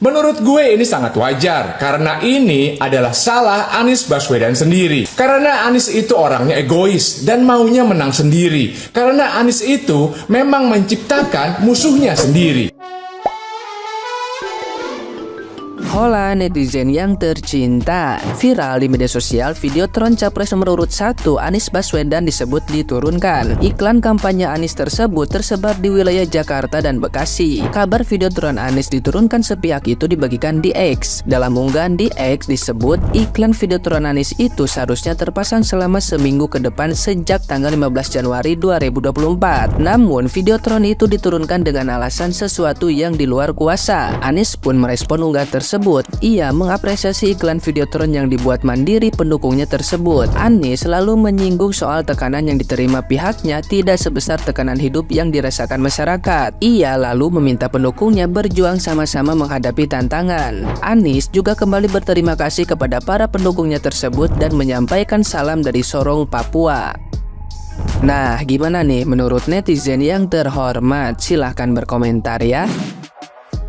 Menurut gue ini sangat wajar, karena ini adalah salah Anies Baswedan sendiri. Karena Anies itu orangnya egois dan maunya menang sendiri. Karena Anies itu memang menciptakan musuhnya sendiri. Hola netizen yang tercinta. Viral di media sosial Videotron Capres nomor urut 1 Anies Baswedan disebut diturunkan. Iklan kampanye Anies tersebut tersebar di wilayah Jakarta dan Bekasi. Kabar Videotron Anies diturunkan sepihak itu dibagikan di X. Dalam unggahan di X disebut iklan Videotron Anies itu seharusnya terpasang selama seminggu ke depan sejak tanggal 15 Januari 2024. Namun Videotron itu diturunkan dengan alasan sesuatu yang di luar kuasa. Anies pun merespon unggahan tersebut. Ia mengapresiasi iklan Videotron yang dibuat mandiri pendukungnya tersebut. Anies selalu menyinggung soal tekanan yang diterima pihaknya tidak sebesar tekanan hidup yang dirasakan masyarakat. Ia lalu meminta pendukungnya berjuang sama-sama menghadapi tantangan. Anies juga kembali berterima kasih kepada para pendukungnya tersebut dan menyampaikan salam dari Sorong, Papua. Nah, gimana nih menurut netizen yang terhormat? Silahkan berkomentar ya.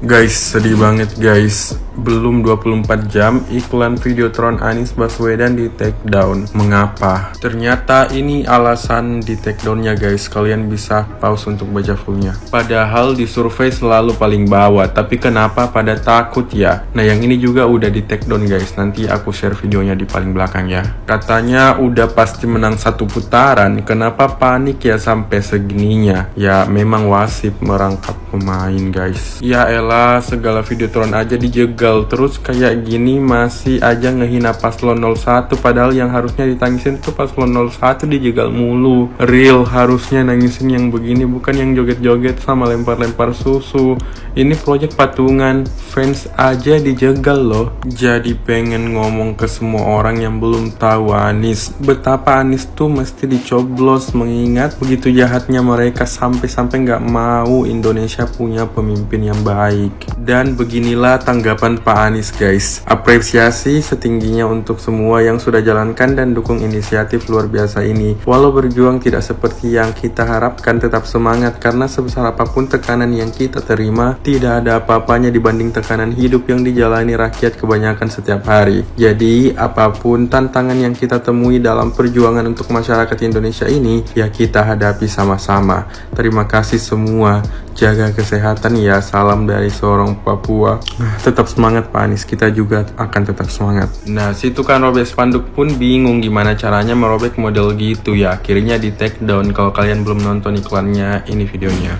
Guys, sedih banget guys. Belum 24 jam iklan Videotron Anies Baswedan di take down. Mengapa? Ternyata ini alasan di take downnya guys. Kalian bisa pause untuk baca fullnya. Padahal di survei selalu paling bawah. Tapi kenapa pada takut ya? Nah yang ini juga udah di take down guys. Nanti aku share videonya di paling belakang ya. Katanya udah pasti menang satu putaran. Kenapa panik ya sampai segininya? Ya memang wasit merangkap pemain guys. Ya elah, segala Videotron aja dijegal. Terus kayak gini masih aja ngehina paslon 01. Padahal yang harusnya ditangisin tuh paslon 01 dijegal mulu. Real harusnya nangisin yang begini, bukan yang joget-joget sama lempar-lempar susu. Ini proyek patungan, fans aja dijegal loh. Jadi pengen ngomong ke semua orang yang belum tahu Anies, betapa Anies tuh mesti dicoblos, mengingat begitu jahatnya mereka sampai-sampai nggak mau Indonesia punya pemimpin yang baik. Dan beginilah tanggapan Pak Anies guys. Apresiasi setingginya untuk semua yang sudah jalankan dan dukung inisiatif luar biasa ini. Walau berjuang tidak seperti yang kita harapkan, tetap semangat karena sebesar apapun tekanan yang kita terima, tidak ada apa-apanya dibanding tekanan hidup yang dijalani rakyat kebanyakan setiap hari. Jadi apapun tantangan yang kita temui dalam perjuangan untuk masyarakat Indonesia ini, ya kita hadapi sama-sama. Terima kasih semua. Jaga kesehatan ya. Salam dari Sorong, Papua. Tetap semangat Pak Anies, kita juga akan tetap semangat. Nah situ kan robek spanduk pun bingung gimana caranya merobek model gitu ya. Akhirnya di take down. Kalau kalian belum nonton iklannya, ini videonya.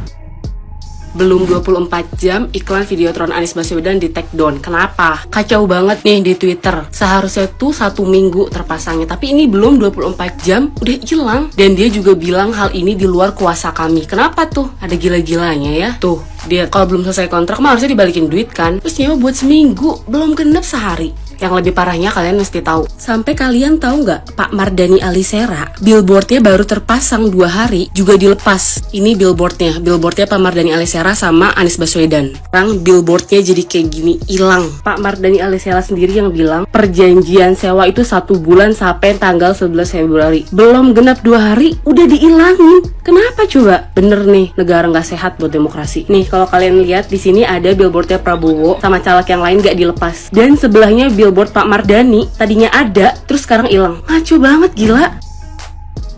Belum 24 jam iklan Videotron Anies Baswedan di take down. Kenapa? Kacau banget nih di Twitter. Seharusnya tuh 1 minggu terpasangnya, tapi ini belum 24 jam udah hilang. Dan dia juga bilang hal ini di luar kuasa kami. Kenapa tuh? Ada gila-gilanya ya. Tuh, dia kalau belum selesai kontrak mah harusnya dibalikin duit kan. Terus nyewa buat seminggu, belum genep sehari. Yang lebih parahnya kalian mesti tahu. Sampai kalian tahu nggak, Pak Mardhani Alisera, billboardnya baru terpasang 2 hari juga dilepas. Ini billboardnya Pak Mardhani Alisera sama Anies Baswedan. Sekarang billboardnya jadi kayak gini, hilang. Pak Mardhani Alisera sendiri yang bilang perjanjian sewa itu 1 bulan sampai tanggal 11 Februari. Belum genap 2 hari udah dihilangin. Kenapa coba? Bener nih, negara nggak sehat buat demokrasi. Nih kalau kalian lihat di sini ada billboardnya Prabowo sama caleg yang lain nggak dilepas. Dan sebelahnya billboard Pak Mardhani tadinya ada, terus sekarang hilang. Ngaco banget, gila.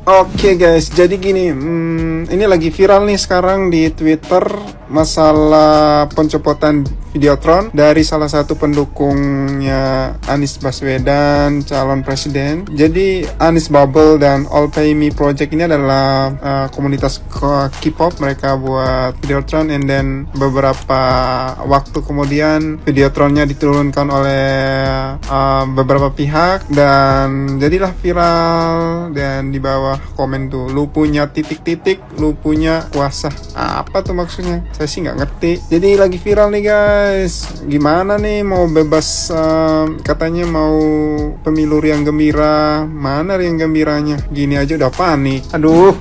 Oke guys, jadi gini, ini lagi viral nih sekarang di Twitter masalah pencopotan Videotron dari salah satu pendukungnya Anies Baswedan, calon presiden. Jadi Anies Bubble dan All Pay Me Project ini adalah komunitas K-pop. Mereka buat Videotron, and then beberapa waktu kemudian Videotronnya diturunkan oleh beberapa pihak dan jadilah viral. Dan di bawah komen tuh, lu punya titik-titik, lu punya kuasa. Apa tuh maksudnya? Saya sih nggak ngerti. Jadi lagi viral nih guys. Gimana nih mau bebas, katanya mau pemilu riang gembira. Mana riang gembiranya? Gini aja udah panik. Aduh.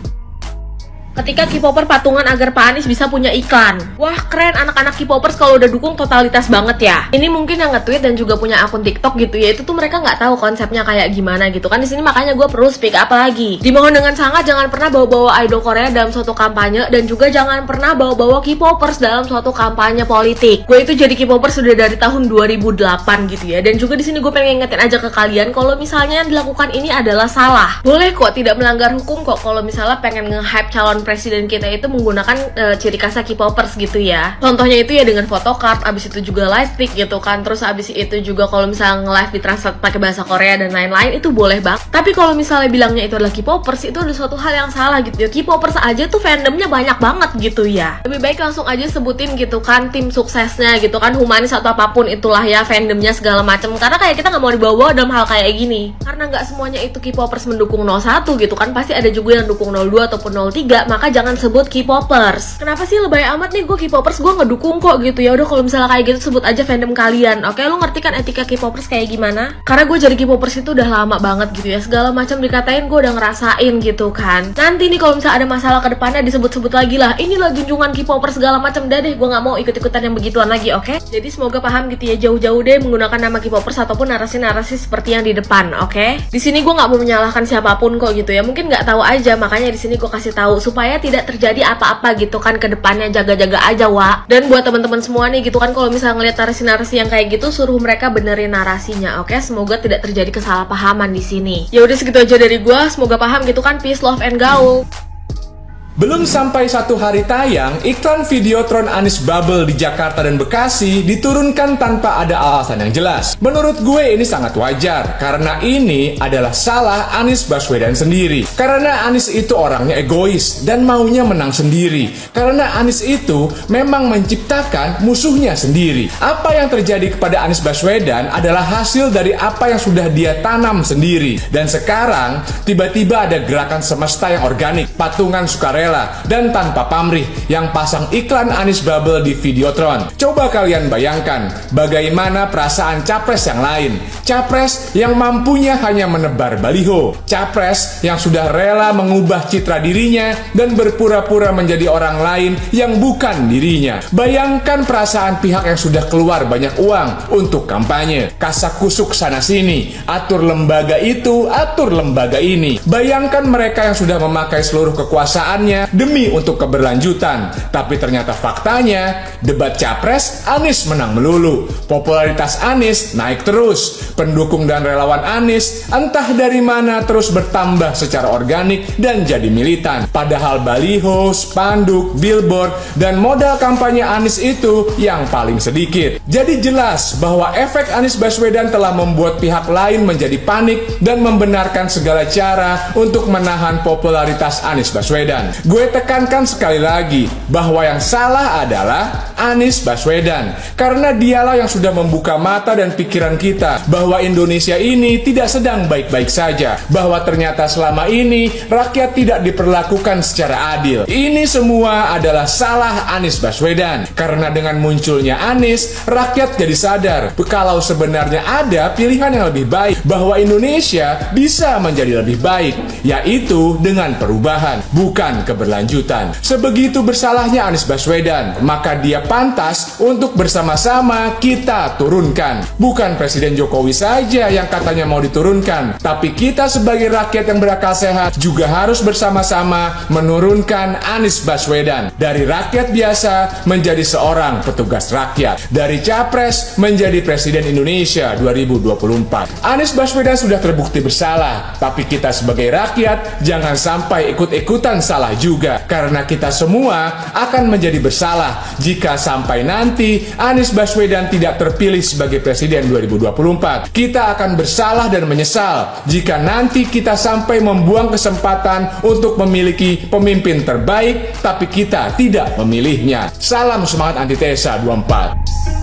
Ketika K-popper patungan agar Pak Anies bisa punya iklan. Wah keren, anak-anak K-popers kalau udah dukung totalitas banget ya. Ini mungkin yang nge-tweet dan juga punya akun TikTok gitu ya, itu tuh mereka nggak tahu konsepnya kayak gimana gitu kan. Di sini makanya gue perlu speak up lagi. Dimohon dengan sangat jangan pernah bawa-bawa idol Korea dalam suatu kampanye, dan juga jangan pernah bawa-bawa K-popers dalam suatu kampanye politik. Gue itu jadi K-popers sudah dari tahun 2008 gitu ya. Dan juga di sini gue pengen ngingetin aja ke kalian kalau misalnya yang dilakukan ini adalah salah. Boleh kok tidak melanggar hukum kok kalau misalnya pengen nge-hype calon presiden kita itu menggunakan ciri khasnya K-popers gitu ya. Contohnya itu ya dengan photocard, abis itu juga live pic gitu kan. Terus abis itu juga kalau misalnya nge-live ditranslate pakai bahasa Korea dan lain-lain, itu boleh banget. Tapi kalau misalnya bilangnya itu adalah K-popers, itu ada suatu hal yang salah gitu ya. K-popers aja tuh fandomnya banyak banget gitu ya. Lebih baik langsung aja sebutin gitu kan tim suksesnya gitu kan, humanis atau apapun itulah ya, fandomnya segala macam. Karena kayak kita nggak mau dibawa dalam hal kayak gini. Karena nggak semuanya itu K-popers mendukung 01 gitu kan, pasti ada juga yang dukung 02 ataupun 03. Maka jangan sebut K-popers. Kenapa sih lebay amat nih, gue K-popers gue ngedukung kok gitu ya. Udah kalau misalnya kayak gitu sebut aja fandom kalian. Oke, lu ngerti kan etika K-popers kayak gimana? Karena gue jadi K-popers itu udah lama banget gitu ya. Segala macam dikatain gue udah ngerasain gitu kan. Nanti nih kalau misalnya ada masalah ke depannya disebut-sebut lagi lah, inilah junjungan K-popers segala macam. Udah deh, gue nggak mau ikut-ikutan yang begituan lagi, oke? Jadi semoga paham gitu ya, jauh-jauh deh menggunakan nama K-popers ataupun narasi-narasi seperti yang di depan, oke? Di sini gue nggak mau menyalahkan siapapun kok gitu ya. Mungkin nggak tahu aja, makanya di sini gue kasih tahu supaya tidak terjadi apa-apa gitu kan ke depannya. Jaga-jaga aja, Wak. Dan buat teman-teman semua nih gitu kan, kalau misalnya ngeliat narasi-narasi yang kayak gitu, suruh mereka benerin narasinya, oke? Semoga tidak terjadi kesalahpahaman di sini. Ya udah segitu aja dari gue, semoga paham gitu kan. Peace, love, and gaul. Belum sampai 1 hari tayang, iklan Videotron Anies Bubble di Jakarta dan Bekasi diturunkan tanpa ada alasan yang jelas. Menurut gue ini sangat wajar, karena ini adalah salah Anies Baswedan sendiri. Karena Anies itu orangnya egois dan maunya menang sendiri. Karena Anies itu memang menciptakan musuhnya sendiri. Apa yang terjadi kepada Anies Baswedan adalah hasil dari apa yang sudah dia tanam sendiri. Dan sekarang, tiba-tiba ada gerakan semesta yang organik, patungan sukarela, dan tanpa pamrih yang pasang iklan Anies Bubble di Videotron. Coba kalian bayangkan bagaimana perasaan capres yang lain. Capres yang mampunya hanya menebar baliho. Capres yang sudah rela mengubah citra dirinya dan berpura-pura menjadi orang lain yang bukan dirinya. Bayangkan perasaan pihak yang sudah keluar banyak uang untuk kampanye. Kasak-kusuk sana-sini, atur lembaga itu, atur lembaga ini. Bayangkan mereka yang sudah memakai seluruh kekuasaannya demi untuk keberlanjutan. Tapi ternyata faktanya, debat capres Anies menang melulu. Popularitas Anies naik terus. Pendukung dan relawan Anies entah dari mana terus bertambah secara organik dan jadi militan. Padahal baliho, spanduk, billboard, dan modal kampanye Anies itu yang paling sedikit. Jadi jelas bahwa efek Anies Baswedan telah membuat pihak lain menjadi panik dan membenarkan segala cara untuk menahan popularitas Anies Baswedan. Gue tekankan sekali lagi bahwa yang salah adalah Anies Baswedan, karena dialah yang sudah membuka mata dan pikiran kita bahwa Indonesia ini tidak sedang baik-baik saja, bahwa ternyata selama ini rakyat tidak diperlakukan secara adil. Ini semua adalah salah Anies Baswedan, karena dengan munculnya Anies, rakyat jadi sadar kalau sebenarnya ada pilihan yang lebih baik, bahwa Indonesia bisa menjadi lebih baik, yaitu dengan perubahan, bukan keberlanjutan. Sebegitu bersalahnya Anies Baswedan, maka dia pantas untuk bersama-sama kita turunkan. Bukan Presiden Jokowi saja yang katanya mau diturunkan, tapi kita sebagai rakyat yang berakal sehat juga harus bersama-sama menurunkan Anies Baswedan. Dari rakyat biasa menjadi seorang petugas rakyat. Dari capres menjadi Presiden Indonesia 2024. Anies Baswedan sudah terbukti bersalah, tapi kita sebagai rakyat jangan sampai ikut-ikutan salah juga, karena kita semua akan menjadi bersalah jika sampai nanti Anies Baswedan tidak terpilih sebagai Presiden 2024. Kita akan bersalah dan menyesal jika nanti kita sampai membuang kesempatan untuk memiliki pemimpin terbaik, tapi kita tidak memilihnya. Salam semangat antitesa 24.